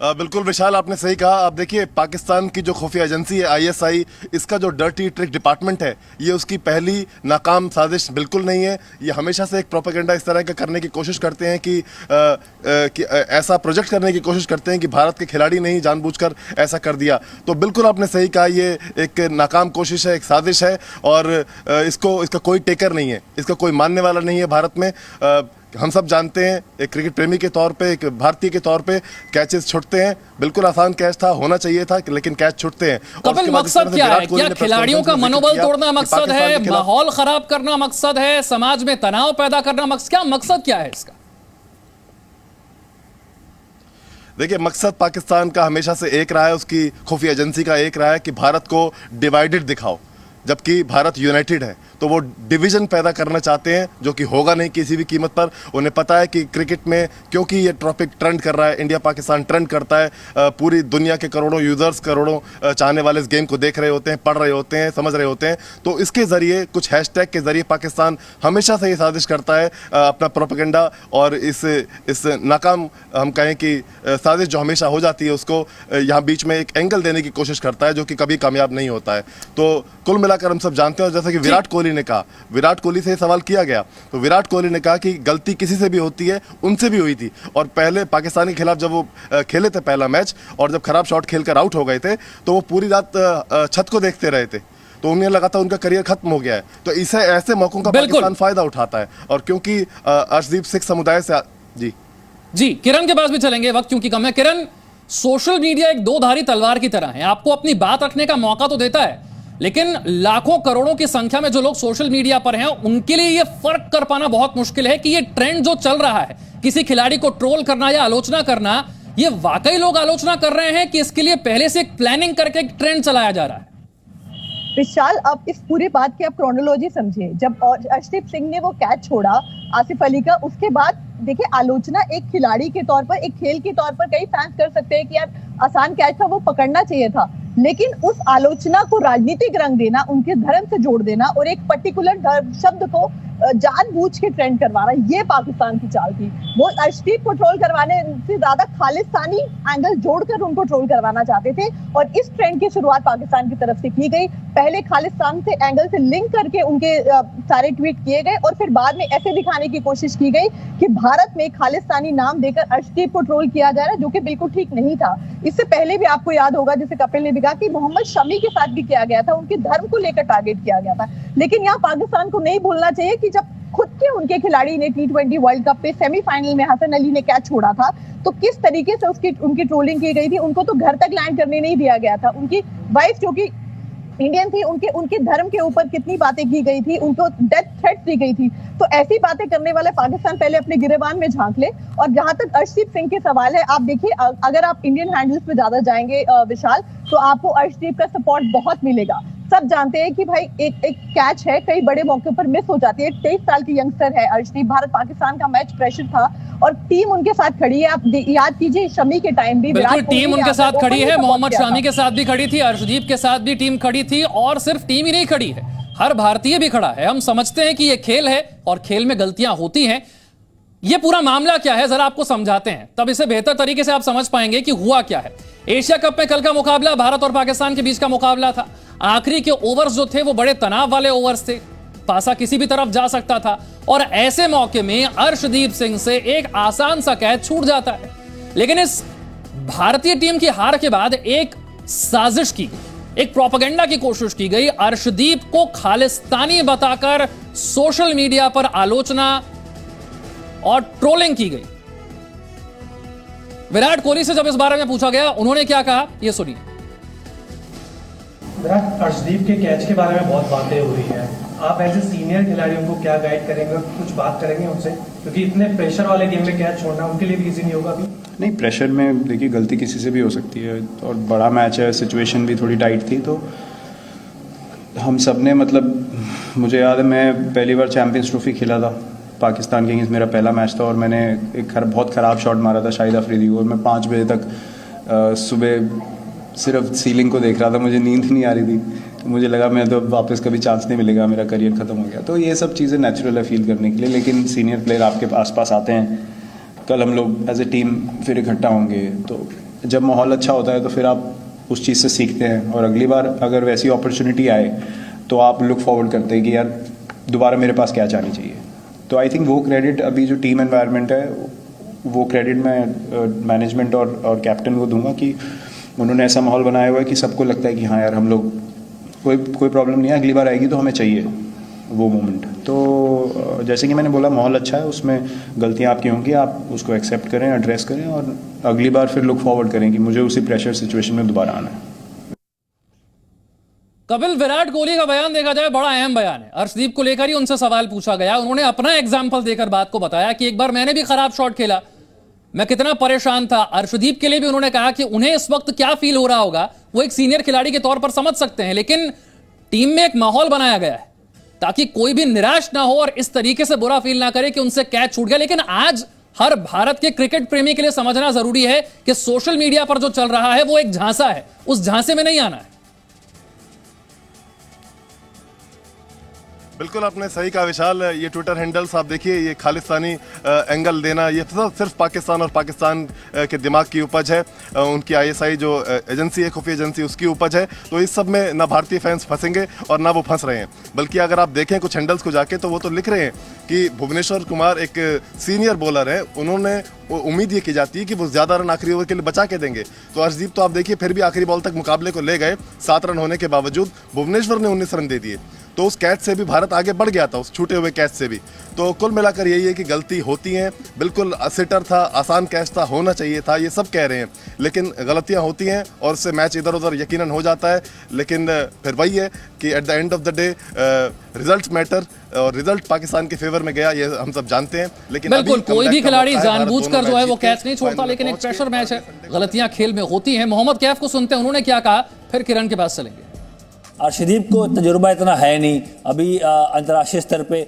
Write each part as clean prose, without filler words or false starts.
बिल्कुल विशाल, आपने सही कहा। आप देखिए, पाकिस्तान की जो खुफिया एजेंसी है आईएसआई, इसका जो डर्टी ट्रिक डिपार्टमेंट है, ये उसकी पहली नाकाम साजिश बिल्कुल नहीं है। ये हमेशा से एक प्रोपेगेंडा इस तरह का करने की कोशिश करते हैं कि ऐसा प्रोजेक्ट करने की कोशिश करते हैं कि भारत के खिलाड़ी नहीं जानबूझकर ऐसा कर दिया। तो बिल्कुल आपने सही कहा, ये एक नाकाम कोशिश है, एक साजिश है, और इसका कोई टेकर नहीं है, इसका कोई मानने वाला नहीं है भारत में। हम सब जानते हैं, एक क्रिकेट प्रेमी के तौर पे, एक भारतीय के तौर पे, कैचेस छूटते हैं। बिल्कुल आसान कैच था, होना चाहिए था, लेकिन कैच छूटते हैं। कपिल, मकसद क्या है? क्या खिलाड़ियों का मनोबल तोड़ना मकसद है? माहौल खराब करना मकसद है? समाज में तनाव पैदा करना मकसद? क्या मकसद क्या है इसका? देखिए, मकसद पाकिस्तान का हमेशा से एक रहा है, उसकी खुफिया एजेंसी का एक रहा है कि भारत को डिवाइडेड दिखाओ, जबकि भारत यूनाइटेड है। तो वो डिवीजन पैदा करना चाहते हैं, जो कि होगा नहीं किसी भी कीमत पर। उन्हें पता है कि क्रिकेट में क्योंकि ये टॉपिक ट्रेंड कर रहा है, इंडिया पाकिस्तान ट्रेंड करता है, पूरी दुनिया के करोड़ों यूजर्स, करोड़ों चाहने वाले इस गेम को देख रहे होते हैं, पढ़ रहे होते हैं, समझ रहे होते हैं। तो इसके जरिए, कुछ हैशटैग के जरिए, पाकिस्तान हमेशा से ये साजिश करता है अपना प्रोपेगेंडा, और इस नाकाम, हम कहें कि साजिश जो हमेशा हो जाती है, उसको यहाँ बीच में एक एंगल देने की कोशिश करता है, जो कि कभी कामयाब नहीं होता है। तो कुल मिलाकर हम सब जानते हैं, और जैसा कि विराट कोहली ने कहा, विराट कोहली से सवाल किया गया, तो विराट कोहली ने कहा कि गलती किसी से भी होती है, उनसे भी हुई थी। और पहले पाकिस्तान के खिलाफ जब वो खेले थे पहला मैच, और जब खराब शॉट खेलकर आउट हो गए थे, तो वो पूरी रात छत को देखते रहे थे। तो उन्हें लगा था उनका करियर खत्म हो गया है। तो इसे ऐसे मौकों का पाकिस्तान फायदा उठाता है। और क्योंकि अर्शदीप सिख समुदाय से जी किरण के पास भी चलेंगे, वक्त क्योंकि कम है। किरण, सोशल मीडिया एक दो धारी तलवार की तरह है। आपको अपनी बात रखने का मौका तो देता है, लेकिन लाखों करोड़ों की संख्या में जो लोग सोशल मीडिया पर हैं, उनके लिए यह फर्क कर पाना बहुत मुश्किल है कि यह ट्रेंड जो चल रहा है, किसी खिलाड़ी को ट्रोल करना या आलोचना करना, यह वाकई लोग आलोचना कर रहे हैं कि इसके लिए पहले से एक प्लानिंग करके एक ट्रेंड चलाया जा रहा है। विशाल, आप इस पूरी बात की आप क्रोनोलॉजी समझिए। जब अर्शदीप सिंह ने वो कैच छोड़ा आसिफ अली का, उसके बाद देखिए, आलोचना एक खिलाड़ी के तौर पर, एक खेल के तौर पर कई फैंस कर सकते हैं कि यार आसान कैच था, वो पकड़ना चाहिए था। लेकिन उस आलोचना को राजनीतिक रंग देना, उनके धर्म से जोड़ देना, और एक पर्टिकुलर शब्द को जानबूझ के ट्रेंड करवाना, ये पाकिस्तान की चाल थी। वो अर्शदीप को ट्रोल करवाने से ज्यादा खालिस्तानी एंगल जोड़कर उनको ट्रोल करवाना चाहते थे, और इस ट्रेंड की शुरुआत पाकिस्तान की तरफ से की गई। पहले खालिस्तान से एंगल से लिंक करके उनके सारे ट्वीट किए गए, और फिर बाद में ऐसे दिखाने की कोशिश की गई कि भारत में खालिस्तानी नाम देकर अर्शदीप को ट्रोल किया जा रहा है, जो कि बिल्कुल ठीक नहीं था। इससे पहले भी आपको याद होगा, जैसे कपिल ने भी कहा, कि मोहम्मद शमी के साथ भी किया गया था, उनके धर्म को लेकर टारगेट किया गया था। लेकिन यहाँ पाकिस्तान को नहीं भूलना चाहिए कि जब खुद के उनके खिलाड़ी ने T20 वर्ल्ड कप पे सेमीफाइनल में हसन अली ने कैच छोड़ा था, तो किस तरीके से उनकी ट्रोलिंग की गई थी। उनको तो घर तक लैंड करने नहीं दिया गया था। उनकी वाइफ, जो कि इंडियन थी, उनके धर्म के ऊपर कितनी बातें की गई थी, उनको डेथ थ्रेट दी गई थी। तो ऐसी बातें करने वाले पाकिस्तान पहले अपने गिरेबान में झांक ले। और जहां तक अर्शदीप सिंह के सवाल है, आप देखिए, अगर आप इंडियन हैंडल्स पे ज्यादा जाएंगे विशाल, तो आपको अर्शदीप का सपोर्ट बहुत मिलेगा। सब जानते हैं कि भाई एक कैच है, कई बड़े मौके पर मिस हो जाती है। 23 साल की यंगस्टर है अर्शदीप। भारत पाकिस्तान का मैच प्रेशर था, और टीम उनके साथ खड़ी है। आप याद कीजिए, शमी के टाइम भी बिल्कुल टीम उनके साथ खड़ी है, मोहम्मद शामी के साथ भी खड़ी थी, अर्शदीप के साथ भी टीम खड़ी थी। और सिर्फ टीम ही नहीं खड़ी है, हर भारतीय भी खड़ा है। हम समझते हैं कि यह खेल है और खेल में गलतियां होती हैं। यह पूरा मामला क्या है, जरा आपको समझाते हैं, तब इसे बेहतर तरीके से आप समझ पाएंगे कि हुआ क्या है। एशिया कप में कल का मुकाबला भारत और पाकिस्तान के बीच का मुकाबला था। आखिरी के ओवर्स जो थे वो बड़े तनाव वाले ओवर्स थे, पासा किसी भी तरफ जा सकता था, और ऐसे मौके में अर्शदीप सिंह से एक आसान सा कैच छूट जाता है। लेकिन इस भारतीय टीम की हार के बाद एक साजिश की गई, एक प्रोपेगेंडा की कोशिश की गई। अर्शदीप को खालिस्तानी बताकर सोशल मीडिया पर आलोचना और ट्रोलिंग की गई। विराट कोहली से जब इस बारे में पूछा गया, उन्होंने क्या कहा, यह सुनिए। अर्शदीप के कैच के बारे में बहुत बातें हो रही है। आप ऐसे सीनियर खिलाड़ियों को क्या गाइड करेंगे, कुछ बात करेंगे उनसे, क्योंकि इतने प्रेशर वाले गेम में कैच छोड़ना उनके लिए भी इजी नहीं होगा अभी। नहीं, प्रेशर में देखिए गलती किसी से भी हो सकती है, और बड़ा मैच है, सिचुएशन भी थोड़ी टाइट थी। तो हम सब ने, मतलब मुझे याद है, मैं पहली बार चैंपियंस ट्रॉफी खेला था पाकिस्तान के अगेंस्ट, मेरा पहला मैच था, और मैंने एक बहुत ख़राब शॉट मारा था शाहिद अफरीदी को, और मैं 5 बजे तक सुबह सिर्फ सीलिंग को देख रहा था, मुझे नींद नहीं आ रही थी। तो मुझे लगा मैं तो वापस कभी चांस नहीं मिलेगा, मेरा करियर ख़त्म हो गया। तो ये सब चीज़ें नेचुरल है फील करने के लिए, लेकिन सीनियर प्लेयर आपके आसपास आते हैं। कल हम लोग एज ए टीम फिर इकट्ठा होंगे, तो जब माहौल अच्छा होता है तो फिर आप उस चीज़ से सीखते हैं और अगली बार अगर वैसी अपॉर्चुनिटी आए तो आप लुक फॉरवर्ड करते हैं कि यार दोबारा मेरे पास क्या आनी चाहिए। तो आई थिंक वो क्रेडिट अभी जो टीम एनवायरनमेंट है वो क्रेडिट मैं मैनेजमेंट और कैप्टन को दूंगा कि उन्होंने ऐसा माहौल बनाया हुआ है कि सबको लगता है कि हाँ यार हम लोग कोई प्रॉब्लम नहीं है, अगली बार आएगी तो हमें चाहिए वो मोमेंट। तो जैसे कि मैंने बोला माहौल अच्छा है, उसमें गलतियाँ आपकी होंगी, आप उसको एक्सेप्ट करें, एड्रेस करें और अगली बार फिर लुक फॉरवर्ड करें कि मुझे उसी प्रेशर सिचुएशन में दोबारा आना है। कपिल, विराट कोहली का बयान देखा जाए बड़ा अहम बयान है। अर्शदीप को लेकर ही उनसे सवाल पूछा गया, उन्होंने अपना एग्जाम्पल देकर बात को बताया कि एक बार मैंने भी खराब शॉट खेला, मैं कितना परेशान था। अर्शदीप के लिए भी उन्होंने कहा कि उन्हें इस वक्त क्या फील हो रहा होगा वो एक सीनियर खिलाड़ी के तौर पर समझ सकते हैं, लेकिन टीम में एक माहौल बनाया गया है ताकि कोई भी निराश ना हो और इस तरीके से बुरा फील ना करे कि उनसे कैच छूट गया। लेकिन आज हर भारत के क्रिकेट प्रेमी के लिए समझना जरूरी है कि सोशल मीडिया पर जो चल रहा है वो एक झांसा है, उस झांसे में नहीं आना है। बिल्कुल आपने सही कहा विशाल, ये ट्विटर हैंडल्स आप देखिए, ये खालिस्तानी एंगल देना, ये सिर्फ पाकिस्तान और पाकिस्तान के दिमाग की उपज है, उनकी आईएसआई जो एजेंसी है, खुफिया एजेंसी, उसकी उपज है। तो इस सब में ना भारतीय फैंस फंसेंगे और ना वो फंस रहे हैं, बल्कि अगर आप देखें कुछ हैंडल्स को जाके तो वो तो लिख रहे हैं कि भुवनेश्वर कुमार एक सीनियर बॉलर है, उन्होंने उम्मीद ये की जाती है कि वो ज्यादा रन आखिरी ओवर के लिए बचा के देंगे। तो अर्शदीप तो आप देखिए फिर भी आखिरी बॉल तक मुकाबले को ले गए, 7 रन होने के बावजूद भुवनेश्वर ने 19 रन दे दिए, तो उस कैच से भी भारत आगे बढ़ गया था, उस छूटे हुए कैच से भी। तो कुल मिलाकर यही है कि गलती होती हैं, बिल्कुल सिटर था, आसान कैच था, होना चाहिए था, ये सब कह रहे हैं, लेकिन गलतियां होती हैं और उससे मैच इधर उधर यकीनन हो जाता है। लेकिन फिर वही है कि at the end of the day result matter, और रिजल्ट पाकिस्तान के फेवर में गया, ये हम सब जानते हैं। लेकिन बिल्कुल कोई भी खिलाड़ी जानबूझकर जो है वो कैच नहीं छोड़ता, लेकिन एक प्रेशर मैच है, गलतियां खेल में होती हैं। मोहम्मद कैफ को सुनते हैं, उन्होंने क्या कहा, फिर किरण के पास चलेंगे। अर्शदीप को तजुर्बा इतना है नहीं अभी अंतर्राष्ट्रीय स्तर पे।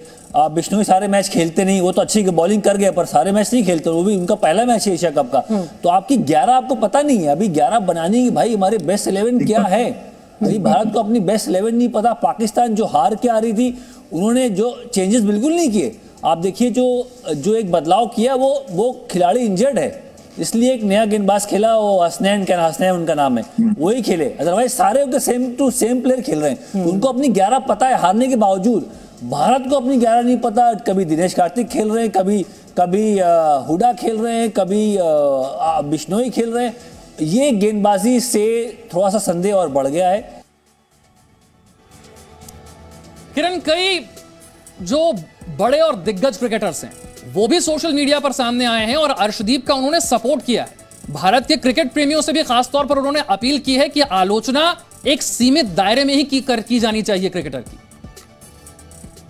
बिश्नोई सारे मैच खेलते नहीं, वो तो अच्छी बॉलिंग कर गए पर सारे मैच नहीं खेलते, वो भी उनका पहला मैच है एशिया कप का। तो आपकी 11 आपको पता नहीं है, अभी 11 बनानी है भाई, हमारे बेस्ट 11 क्या है। अभी भारत को अपनी बेस्ट 11 नहीं पता। पाकिस्तान जो हार के आ रही थी, उन्होंने जो चेंजेस बिल्कुल नहीं किए। आप देखिए जो एक बदलाव किया वो खिलाड़ी इंजर्ड है, इसलिए एक नया गेंदबाज खेला, वो हसनैन उनका नाम है, वही खेले। अदरवाइज सारे उनके सेम टू सेम प्लेयर खेल रहे हैं। उनको अपनी 11 पता है हारने के बावजूद। भारत को अपनी 11 नहीं पता, कभी दिनेश कार्तिक खेल रहे हैं, कभी हुडा खेल रहे हैं, कभी बिश्नोई खेल रहे हैं। ये गेंदबाजी से थोड़ा सा संदेह और बढ़ गया है। किरण, कई जो बड़े और दिग्गज क्रिकेटर्स हैं वो भी सोशल मीडिया पर सामने आए हैं और अर्शदीप का उन्होंने सपोर्ट किया है। भारत के क्रिकेट प्रेमियों से भी खासतौर पर उन्होंने अपील की है कि आलोचना एक सीमित दायरे में ही की जानी चाहिए क्रिकेटर की।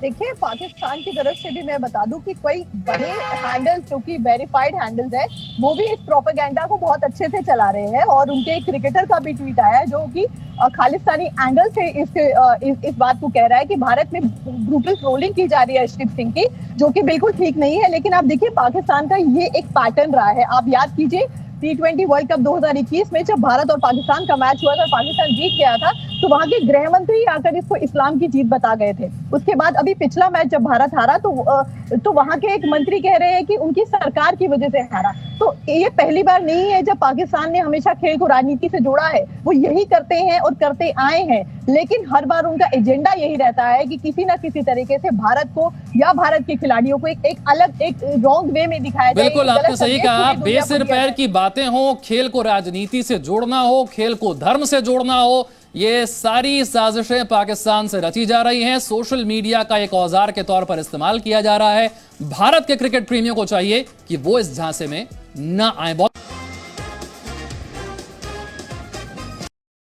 देखिए, पाकिस्तान की तरफ से भी मैं बता दूं कि कोई बड़े हैंडल्स जो कि वेरीफाइड हैंडल्स है, वो भी इस प्रोपेगेंडा को बहुत अच्छे से चला रहे हैं। और उनके एक क्रिकेटर का भी ट्वीट आया है जो कि खालिस्तानी एंगल से इस बात को कह रहा है कि भारत में ब्रूटल ट्रोलिंग की जा रही है अर्शदीप सिंह की, जो कि बिल्कुल ठीक नहीं है। लेकिन आप देखिए, पाकिस्तान का ये एक पैटर्न रहा है। आप याद कीजिए T20 वर्ल्ड कप 2021 में जब भारत और पाकिस्तान का मैच हुआ था, पाकिस्तान जीत गया था, तो वहां के गृह मंत्री आकर इसको इस्लाम की जीत बता गए थे। उसके बाद अभी पिछला मैच जब भारत हारा तो वहां के एक मंत्री कह रहे हैं कि उनकी सरकार की वजह से हारा। तो ये पहली बार नहीं है जब पाकिस्तान ने हमेशा खेल को राजनीति से जोड़ा है, वो यही करते हैं और करते आए हैं। लेकिन हर बार उनका एजेंडा यही रहता है कि किसी ना किसी तरीके से भारत को या भारत के खिलाड़ियों को एक अलग, एक रॉन्ग वे में दिखाया जाए। बिल्कुल आपने सही कहा, बेसिर पैर की बातें हो, खेल को राजनीति से जोड़ना हो, खेल को धर्म से जोड़ना हो, ये सारी साजिशें पाकिस्तान से रची जा रही हैं, सोशल मीडिया का एक औजार के तौर पर इस्तेमाल किया जा रहा है। भारत के क्रिकेट प्रेमियों को चाहिए कि वो इस झांसे में ना आए। बहुत